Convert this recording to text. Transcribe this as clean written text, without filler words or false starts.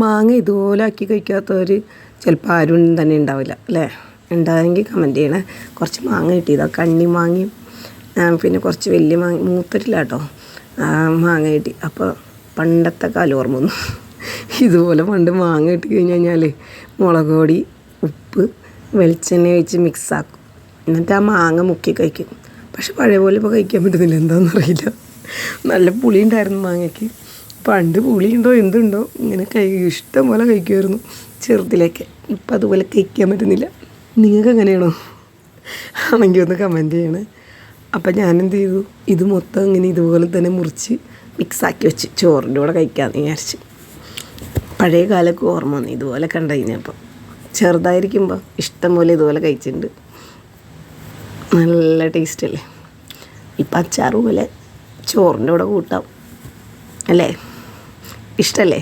മാങ്ങ ഇതുപോലെ ആക്കി കഴിക്കാത്തവർ ചിലപ്പോൾ ആരും തന്നെ ഉണ്ടാവില്ല അല്ലേ? ഉണ്ടായെങ്കിൽ കമൻറ്റ് ചെയ്യണേ. കുറച്ച് മാങ്ങ കിട്ടിയതാണ്, കണ്ണി മാങ്ങയും പിന്നെ കുറച്ച് വലിയ മാങ്ങ മൂത്തിട്ടില്ല കേട്ടോ, മാങ്ങ കിട്ടി. അപ്പോൾ പണ്ടത്തെ കാലം ഓർമ്മ വന്നു. ഇതുപോലെ പണ്ട് മാങ്ങ കിട്ടി കഴിഞ്ഞാൽ മുളക് പൊടി, ഉപ്പ്, വെളിച്ചെണ്ണ ഒഴിച്ച് മിക്സാക്കും. എന്നിട്ട് ആ മാങ്ങ മുക്കി കഴിക്കും. പക്ഷെ പഴയ പോലെ ഇപ്പോൾ കഴിക്കാൻ പറ്റുന്നില്ല, എന്താണെന്നറിയില്ല. നല്ല പുളി ഉണ്ടായിരുന്നു മാങ്ങയ്ക്ക്. പണ്ട് പുളിയുണ്ടോ എന്തുണ്ടോ ഇങ്ങനെ ഇഷ്ടം പോലെ കഴിക്കുമായിരുന്നു ചെറുതിലേക്ക്. ഇപ്പം അതുപോലെ കഴിക്കാൻ പറ്റുന്നില്ല. നിങ്ങൾക്ക് എങ്ങനെയാണോ? ആണെങ്കിൽ ഒന്ന് കമൻറ്റ് ചെയ്യണേ. അപ്പം ഞാനെന്ത് ചെയ്തു, ഇത് മൊത്തം ഇങ്ങനെ ഇതുപോലെ തന്നെ മുറിച്ച് മിക്സാക്കി വെച്ച് ചോറിൻ്റെ കൂടെ കഴിക്കാമെന്ന് വിചാരിച്ച്. പഴയ കാലമൊക്കെ ഓർമ്മ വന്നു ഇതുപോലെ കണ്ടു കഴിഞ്ഞപ്പോൾ. ചെറുതായിരിക്കുമ്പോൾ ഇഷ്ടം പോലെ ഇതുപോലെ കഴിച്ചിട്ടുണ്ട്. നല്ല ടേസ്റ്റ് അല്ലേ? ഇപ്പം അച്ചാറ് പോലെ ചോറിൻ്റെ കൂടെ കൂട്ടാം അല്ലേ? ഇഷ്ടമല്ലേ?